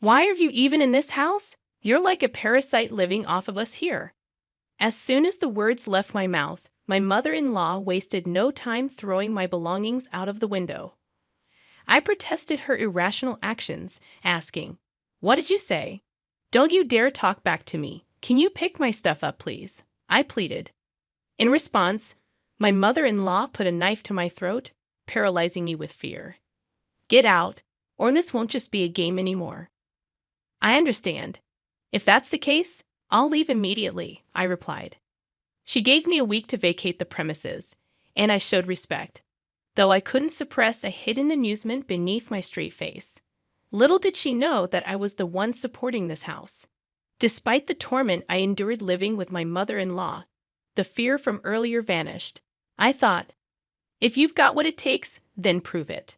Why are you even in this house? You're like a parasite living off of us here. As soon as the words left my mouth, my mother-in-law wasted no time throwing my belongings out of the window. I protested her irrational actions, asking, "What did you say? Don't you dare talk back to me. Can you pick my stuff up, please?" I pleaded. In response, my mother-in-law put a knife to my throat, paralyzing me with fear. "Get out, or this won't just be a game anymore." "I understand. If that's the case, I'll leave immediately," I replied. She gave me a week to vacate the premises, and I showed respect, though I couldn't suppress a hidden amusement beneath my straight face. Little did she know that I was the one supporting this house. Despite the torment I endured living with my mother-in-law, the fear from earlier vanished. I thought, if you've got what it takes, then prove it.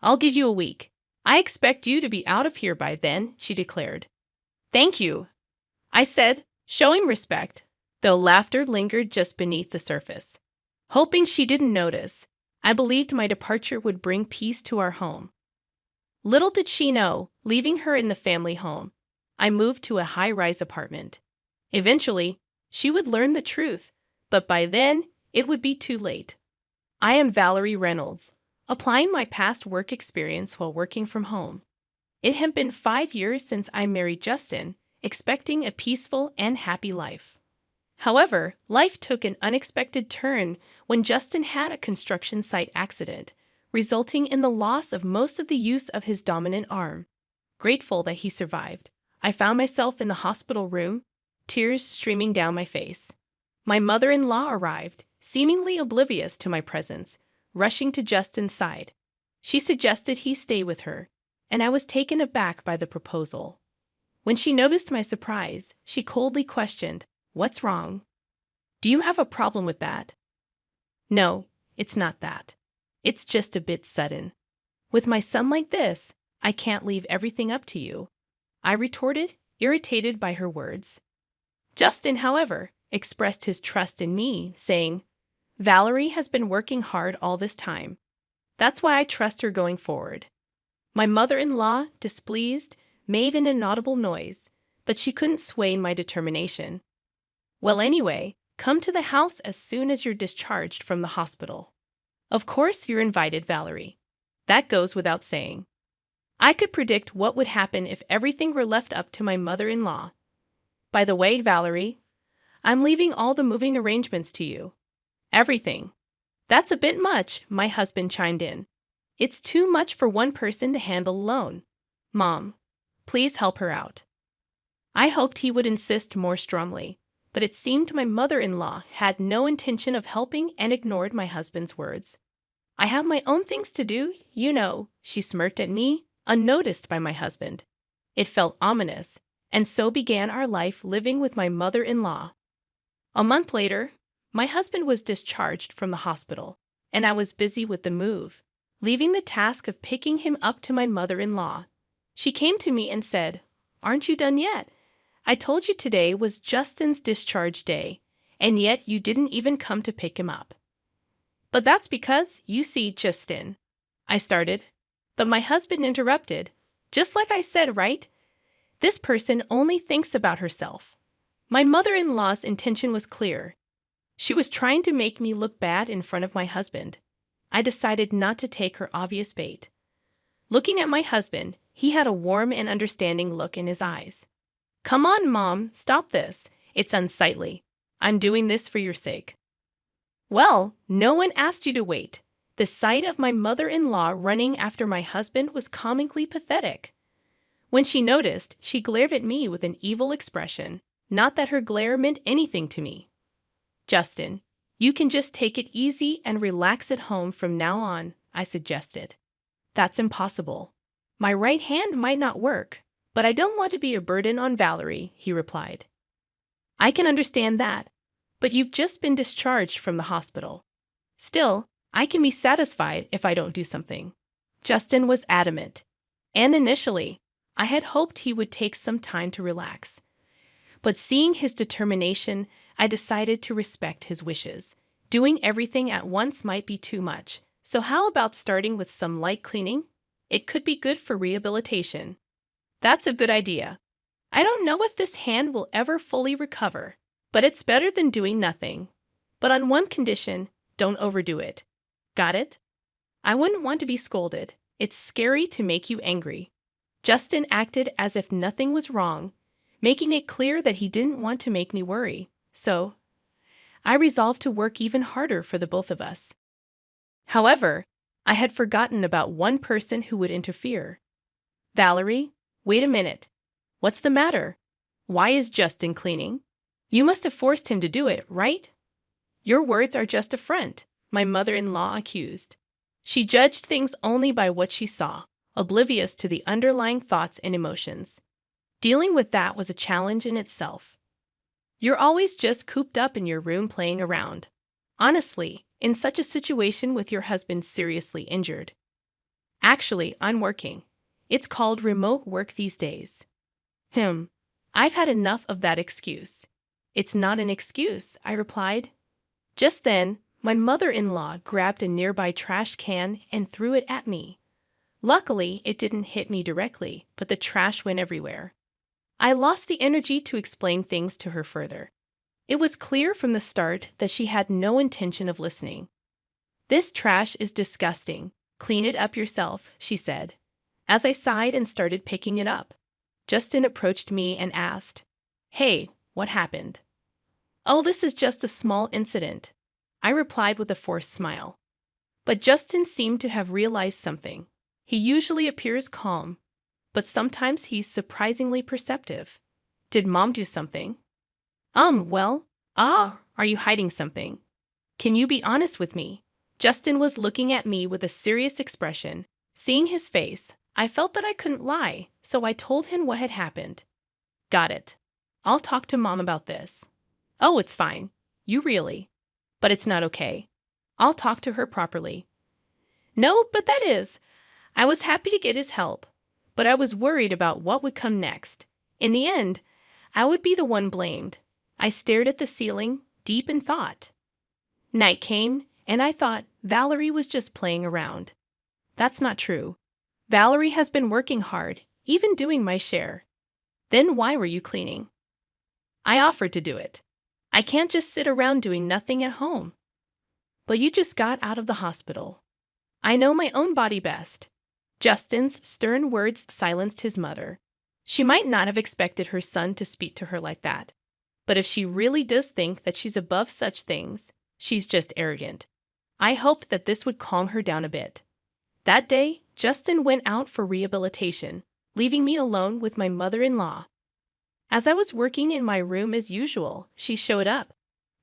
"I'll give you a week. I expect you to be out of here by then," she declared. "Thank you," I said, showing respect, though laughter lingered just beneath the surface. Hoping she didn't notice, I believed my departure would bring peace to our home. Little did she know, leaving her in the family home, I moved to a high-rise apartment. Eventually, she would learn the truth, but by then, it would be too late. I am Valerie Reynolds, applying my past work experience while working from home. It had been 5 years since I married Justin, expecting a peaceful and happy life. However, life took an unexpected turn when Justin had a construction site accident, resulting in the loss of most of the use of his dominant arm. Grateful that he survived, I found myself in the hospital room, tears streaming down my face. My mother-in-law arrived, seemingly oblivious to my presence, rushing to Justin's side. She suggested he stay with her, and I was taken aback by the proposal. When she noticed my surprise, she coldly questioned, "What's wrong? Do you have a problem with that?" "No, it's not that. It's just a bit sudden. With my son like this, I can't leave everything up to you," I retorted, irritated by her words. Justin, however, expressed his trust in me, saying, "Valerie has been working hard all this time. That's why I trust her going forward." My mother-in-law, displeased, made an inaudible noise, but she couldn't sway my determination. "Well, anyway, come to the house as soon as you're discharged from the hospital. Of course you're invited, Valerie. That goes without saying." I could predict what would happen if everything were left up to my mother-in-law. "By the way, Valerie, I'm leaving all the moving arrangements to you." "Everything." "That's a bit much," my husband chimed in. "It's too much for one person to handle alone. Mom, please help her out." I hoped he would insist more strongly, but it seemed my mother-in-law had no intention of helping and ignored my husband's words. "I have my own things to do, you know," she smirked at me, unnoticed by my husband. It felt ominous, and so began our life living with my mother-in-law. A month later, my husband was discharged from the hospital, and I was busy with the move, leaving the task of picking him up to my mother-in-law. She came to me and said, "Aren't you done yet? I told you today was Justin's discharge day, and yet you didn't even come to pick him up." "But that's because, you see, Justin," I started, but my husband interrupted. "Just like I said, right? This person only thinks about herself." My mother-in-law's intention was clear. She was trying to make me look bad in front of my husband. I decided not to take her obvious bait. Looking at my husband, he had a warm and understanding look in his eyes. "Come on, Mom, stop this. It's unsightly. I'm doing this for your sake." "Well, no one asked you to wait." The sight of my mother-in-law running after my husband was comically pathetic. When she noticed, she glared at me with an evil expression. Not that her glare meant anything to me. "Justin, you can just take it easy and relax at home from now on," I suggested. "That's impossible. My right hand might not work, but I don't want to be a burden on Valerie," he replied. "I can understand that, but you've just been discharged from the hospital. Still, I can be satisfied if I don't do something." Justin was adamant, and initially, I had hoped he would take some time to relax. But seeing his determination, I decided to respect his wishes. Doing everything at once might be too much, so how about starting with some light cleaning? It could be good for rehabilitation. That's a good idea. I don't know if this hand will ever fully recover, but it's better than doing nothing. But on one condition, don't overdo it. Got it? I wouldn't want to be scolded. It's scary to make you angry. Justin acted as if nothing was wrong, making it clear that he didn't want to make me worry. So, I resolved to work even harder for the both of us. However, I had forgotten about one person who would interfere. Valerie, wait a minute. What's the matter? Why is Justin cleaning? You must have forced him to do it, right? Your words are just a front, my mother-in-law accused. She judged things only by what she saw, oblivious to the underlying thoughts and emotions. Dealing with that was a challenge in itself. You're always just cooped up in your room playing around. Honestly, in such a situation with your husband seriously injured. Actually, I'm working. It's called remote work these days. I've had enough of that excuse. It's not an excuse, I replied. Just then, my mother-in-law grabbed a nearby trash can and threw it at me. Luckily, it didn't hit me directly, but the trash went everywhere. I lost the energy to explain things to her further. It was clear from the start that she had no intention of listening. This trash is disgusting. Clean it up yourself, she said. As I sighed and started picking it up, Justin approached me and asked, "Hey, what happened?" "Oh, this is just a small incident," I replied with a forced smile. But Justin seemed to have realized something. He usually appears calm, but sometimes he's surprisingly perceptive. "Did Mom do something?" Are you hiding something? Can you be honest with me?" Justin was looking at me with a serious expression. Seeing his face, I felt that I couldn't lie, so I told him what had happened. "Got it. I'll talk to Mom about this." "Oh, it's fine. You really. But it's not okay. I'll talk to her properly." "No, but that is." I was happy to get his help, but I was worried about what would come next. In the end, I would be the one blamed. I stared at the ceiling, deep in thought. Night came, and I thought Valerie was just playing around. That's not true. Valerie has been working hard, even doing my share. Then why were you cleaning? I offered to do it. I can't just sit around doing nothing at home. But you just got out of the hospital. I know my own body best. Justin's stern words silenced his mother. She might not have expected her son to speak to her like that. But if she really does think that she's above such things, she's just arrogant. I hoped that this would calm her down a bit. That day, Justin went out for rehabilitation, leaving me alone with my mother-in-law. As I was working in my room as usual, she showed up.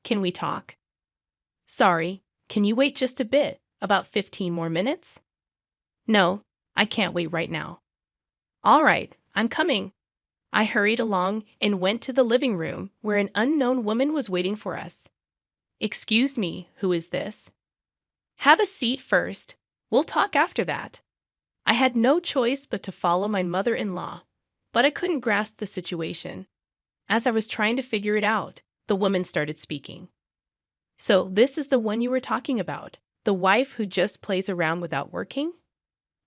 "Can we talk?" "Sorry, can you wait just a bit, about 15 more minutes?" "No, I can't wait right now." "All right, I'm coming." I hurried along and went to the living room where an unknown woman was waiting for us. "Excuse me, who is this?" "Have a seat first. We'll talk after that." I had no choice but to follow my mother-in-law, but I couldn't grasp the situation. As I was trying to figure it out, the woman started speaking. "So this is the one you were talking about, the wife who just plays around without working?"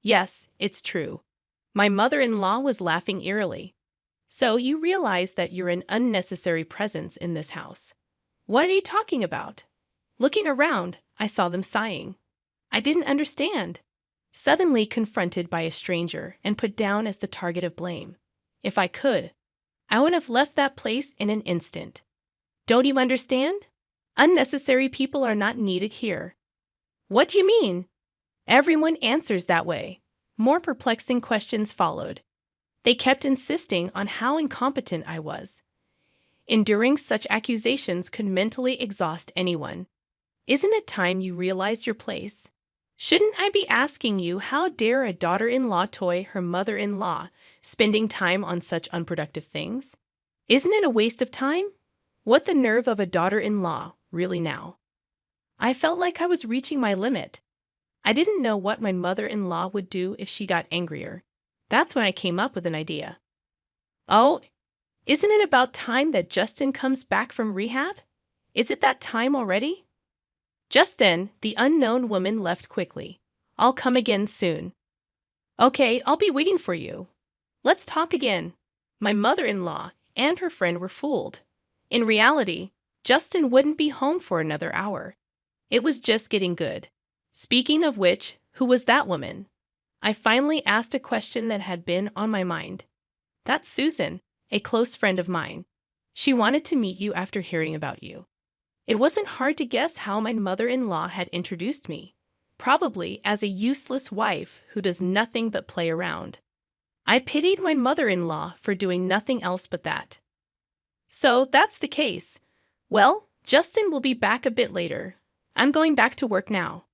"Yes, it's true." My mother-in-law was laughing eerily. "So you realize that you're an unnecessary presence in this house." "What are you talking about?" Looking around, I saw them sighing. I didn't understand. Suddenly confronted by a stranger and put down as the target of blame. If I could, I would have left that place in an instant. "Don't you understand? Unnecessary people are not needed here." "What do you mean?" Everyone answers that way. More perplexing questions followed. They kept insisting on how incompetent I was. Enduring such accusations could mentally exhaust anyone. "Isn't it time you realized your place? Shouldn't I be asking you how dare a daughter-in-law toy her mother-in-law, spending time on such unproductive things? Isn't it a waste of time? What the nerve of a daughter-in-law, really now?" I felt like I was reaching my limit. I didn't know what my mother-in-law would do if she got angrier. That's when I came up with an idea. "Oh, isn't it about time that Justin comes back from rehab? Is it that time already?" Just then, the unknown woman left quickly. "I'll come again soon." "Okay, I'll be waiting for you." Let's talk again. My mother-in-law and her friend were fooled. In reality, Justin wouldn't be home for another hour. It was just getting good. Speaking of which, who was that woman? I finally asked a question that had been on my mind. That's Susan, a close friend of mine. She wanted to meet you after hearing about you. It wasn't hard to guess how my mother-in-law had introduced me. Probably as a useless wife who does nothing but play around. I pitied my mother-in-law for doing nothing else but that. So that's the case. Well, Justin will be back a bit later. I'm going back to work now.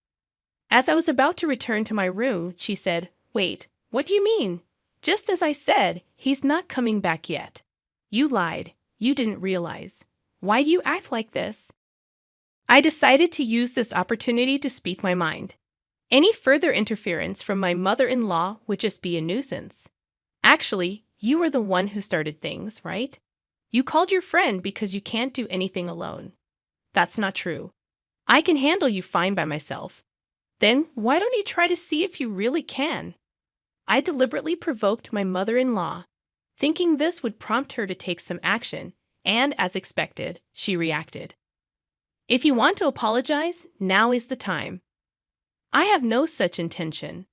As I was about to return to my room, she said, "Wait, what do you mean? Just as I said, he's not coming back yet. You lied. You didn't realize. Why do you act like this?" I decided to use this opportunity to speak my mind. Any further interference from my mother-in-law would just be a nuisance. Actually, you were the one who started things, right? You called your friend because you can't do anything alone. That's not true. I can handle you fine by myself. Then why don't you try to see if you really can? I deliberately provoked my mother-in-law, thinking this would prompt her to take some action, and as expected, she reacted. If you want to apologize, now is the time. I have no such intention.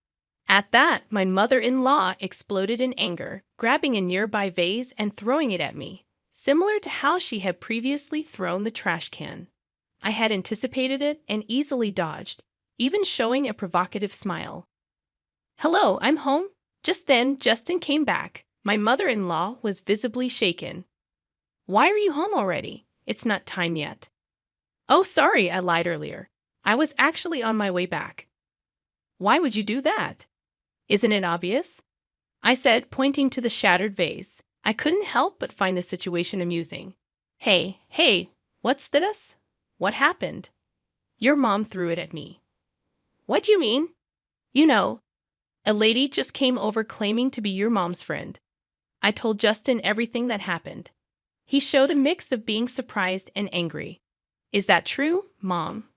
At that, my mother-in-law exploded in anger, grabbing a nearby vase and throwing it at me, similar to how she had previously thrown the trash can. I had anticipated it and easily dodged, even showing a provocative smile. "Hello, I'm home." Just then, Justin came back. My mother-in-law was visibly shaken. "Why are you home already? It's not time yet." "Oh, sorry, I lied earlier. I was actually on my way back." "Why would you do that? Isn't it obvious?" I said, pointing to the shattered vase. I couldn't help but find the situation amusing. Hey, what's this? What happened?" "Your mom threw it at me." "What do you mean?" "You know, a lady just came over claiming to be your mom's friend." I told Justin everything that happened. He showed a mix of being surprised and angry. "Is that true, Mom?"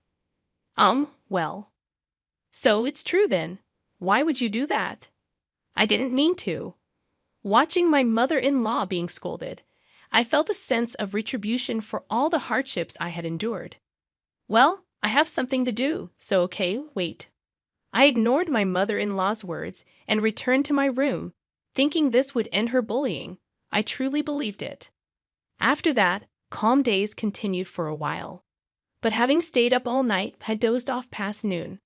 Well. So it's true then. Why would you do that?" "I didn't mean to." Watching my mother-in-law being scolded, I felt a sense of retribution for all the hardships I had endured. "Well, I have something to do, so okay, wait." I ignored my mother-in-law's words and returned to my room, thinking this would end her bullying. I truly believed it. After that, calm days continued for a while. But having stayed up all night, I dozed off past noon.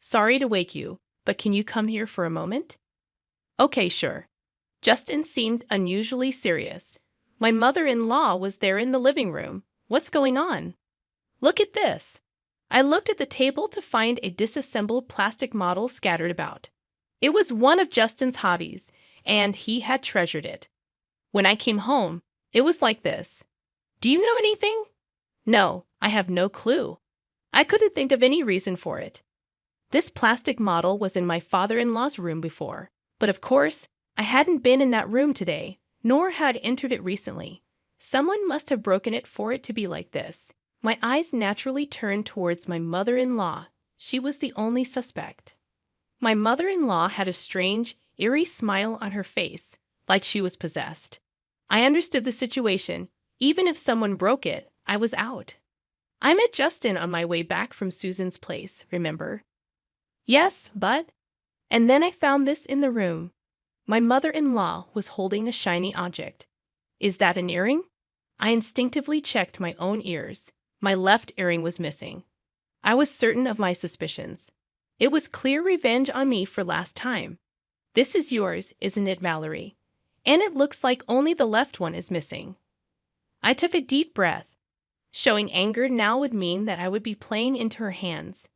"Sorry to wake you, but can you come here for a moment?" "Okay, sure." Justin seemed unusually serious. My mother-in-law was there in the living room. "What's going on?" "Look at this." I looked at the table to find a disassembled plastic model scattered about. It was one of Justin's hobbies, and he had treasured it. When I came home, it was like this. "Do you know anything?" "No, I have no clue." I couldn't think of any reason for it. This plastic model was in my father-in-law's room before, but of course, I hadn't been in that room today, nor had entered it recently. Someone must have broken it for it to be like this. My eyes naturally turned towards my mother-in-law. She was the only suspect. My mother-in-law had a strange, eerie smile on her face, like she was possessed. I understood the situation. Even if someone broke it, I was out. I met Justin on my way back from Susan's place, remember? "Yes, but—" And then I found this in the room. My mother-in-law was holding a shiny object. "Is that an earring?" I instinctively checked my own ears. My left earring was missing. I was certain of my suspicions. It was clear revenge on me for last time. "This is yours, isn't it, Mallory? And it looks like only the left one is missing." I took a deep breath. Showing anger now would mean that I would be playing into her hands.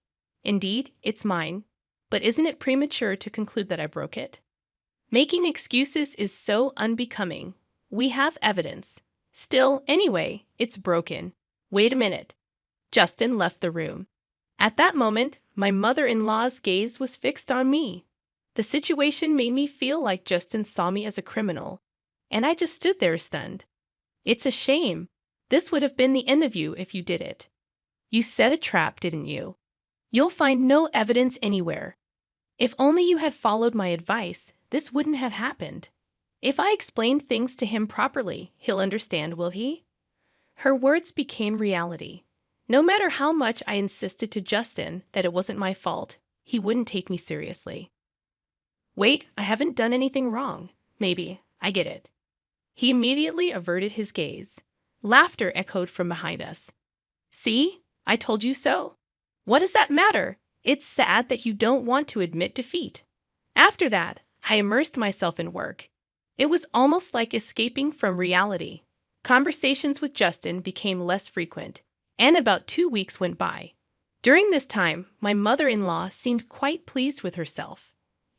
Indeed, it's mine. But isn't it premature to conclude that I broke it? Making excuses is so unbecoming. We have evidence. Still, anyway, it's broken. Wait a minute. Justin left the room. At that moment, my mother-in-law's gaze was fixed on me. The situation made me feel like Justin saw me as a criminal, and I just stood there stunned. "It's a shame. This would have been the end of you if you did it. You set a trap, didn't you? You'll find no evidence anywhere. If only you had followed my advice, this wouldn't have happened. If I explain things to him properly, he'll understand, will he? Her words became reality. No matter how much I insisted to Justin that it wasn't my fault, he wouldn't take me seriously. Wait, I haven't done anything wrong. Maybe, I get it. He immediately averted his gaze. Laughter echoed from behind us. See? I told you so. What does that matter? It's sad that you don't want to admit defeat. After that, I immersed myself in work. It was almost like escaping from reality. Conversations with Justin became less frequent, and about 2 weeks went by. During this time, my mother-in-law seemed quite pleased with herself.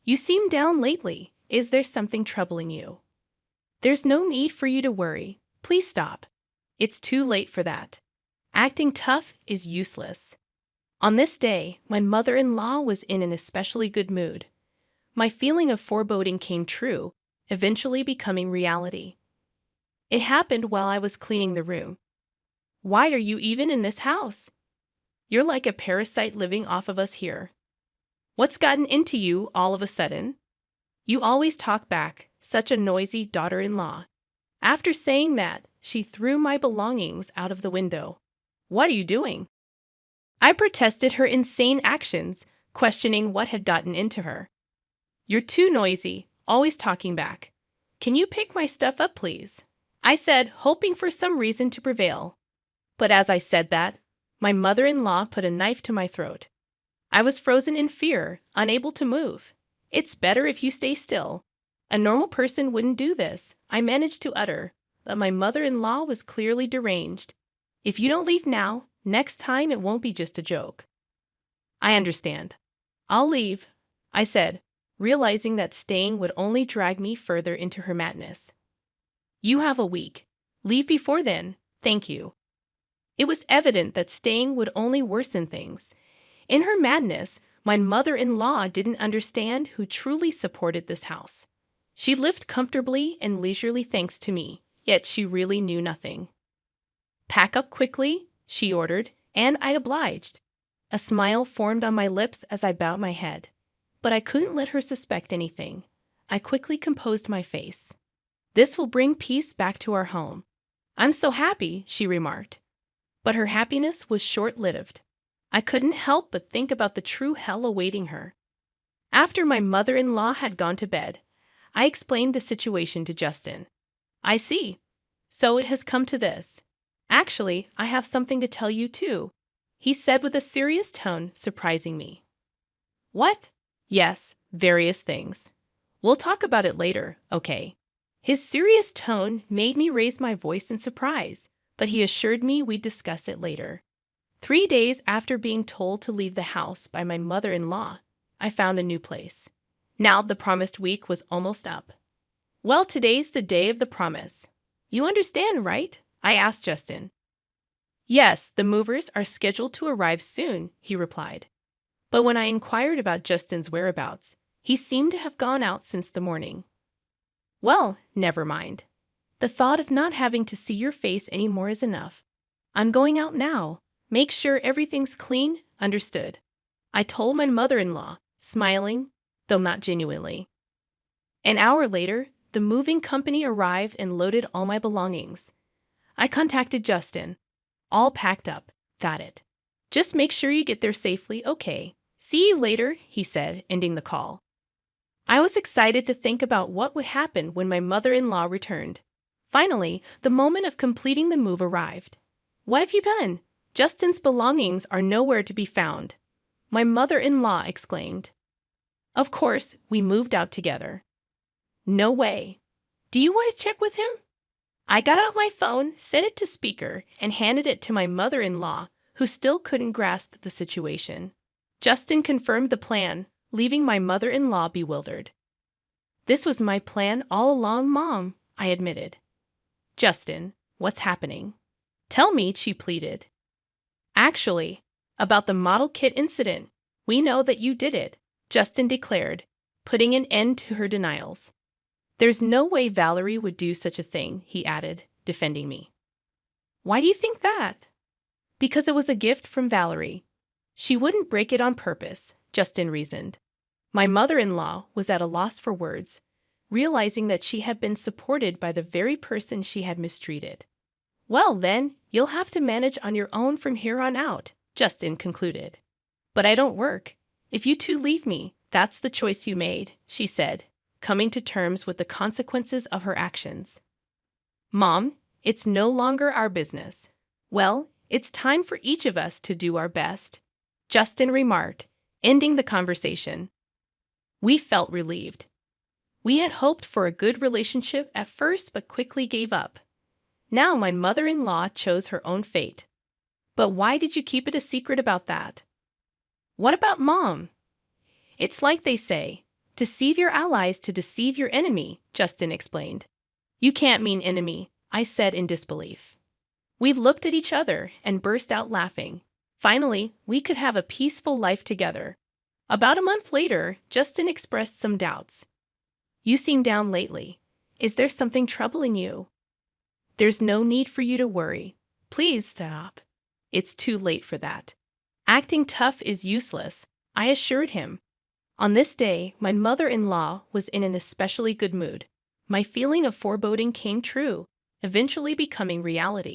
You seem down lately. Is there something troubling you? There's no need for you to worry. Please stop. It's too late for that. Acting tough is useless. On this day, my mother-in-law was in an especially good mood. My feeling of foreboding came true, eventually becoming reality. It happened while I was cleaning the room. Why are you even in this house? You're like a parasite living off of us here. What's gotten into you all of a sudden? You always talk back, such a noisy daughter-in-law. After saying that, she threw my belongings out of the window. What are you doing? I protested her insane actions, questioning what had gotten into her. You're too noisy, always talking back. Can you pick my stuff up, please? I said, hoping for some reason to prevail. But as I said that, my mother-in-law put a knife to my throat. I was frozen in fear, unable to move. It's better if you stay still. A normal person wouldn't do this, I managed to utter, but my mother-in-law was clearly deranged. If you don't leave now, next time it won't be just a joke. I understand. I'll leave, I said, realizing that staying would only drag me further into her madness. You have a week. Leave before then, thank you. It was evident that staying would only worsen things. In her madness, my mother-in-law didn't understand who truly supported this house. She lived comfortably and leisurely thanks to me, yet she really knew nothing. Pack up quickly, she ordered, and I obliged. A smile formed on my lips as I bowed my head. But I couldn't let her suspect anything. I quickly composed my face. This will bring peace back to our home. I'm so happy, she remarked. But her happiness was short-lived. I couldn't help but think about the true hell awaiting her. After my mother-in-law had gone to bed, I explained the situation to Justin. I see. So it has come to this. Actually, I have something to tell you too, he said with a serious tone, surprising me. What? Yes, various things. We'll talk about it later, okay? His serious tone made me raise my voice in surprise, but he assured me we'd discuss it later. 3 days after being told to leave the house by my mother-in-law, I found a new place. Now the promised week was almost up. Well, today's the day of the promise. You understand, right? I asked Justin. Yes, the movers are scheduled to arrive soon, he replied. But when I inquired about Justin's whereabouts, he seemed to have gone out since the morning. Well, never mind. The thought of not having to see your face anymore is enough. I'm going out now. Make sure everything's clean, understood? I told my mother-in-law, smiling, though not genuinely. An hour later, the moving company arrived and loaded all my belongings. I contacted Justin. All packed up, got it. Just make sure you get there safely, okay? See you later, he said, ending the call. I was excited to think about what would happen when my mother-in-law returned. Finally, the moment of completing the move arrived. What have you done? Justin's belongings are nowhere to be found, my mother-in-law exclaimed. Of course, we moved out together. No way. Do you want to check with him? I got out my phone, set it to speaker, and handed it to my mother-in-law, who still couldn't grasp the situation. Justin confirmed the plan, leaving my mother-in-law bewildered. This was my plan all along, Mom, I admitted. Justin, what's happening? Tell me, she pleaded. Actually, about the model kit incident, we know that you did it, Justin declared, putting an end to her denials. There's no way Valerie would do such a thing, he added, defending me. Why do you think that? Because it was a gift from Valerie. She wouldn't break it on purpose, Justin reasoned. My mother-in-law was at a loss for words. realizing that she had been supported by the very person she had mistreated. Well, then, you'll have to manage on your own from here on out, Justin concluded. But I don't work. If you two leave me, that's the choice you made, she said, coming to terms with the consequences of her actions. Mom, it's no longer our business. Well, it's time for each of us to do our best, Justin remarked, ending the conversation. We felt relieved. We had hoped for a good relationship at first but quickly gave up. Now my mother-in-law chose her own fate. But why did you keep it a secret about that? What about Mom? It's like they say, deceive your allies to deceive your enemy, Justin explained. You can't mean enemy, I said in disbelief. We looked at each other and burst out laughing. Finally, we could have a peaceful life together. About a month later, Justin expressed some doubts. You seem down lately. Is there something troubling you? There's no need for you to worry. Please stop. It's too late for that. Acting tough is useless, I assured him. On this day, my mother-in-law was in an especially good mood. My feeling of foreboding came true, eventually becoming reality.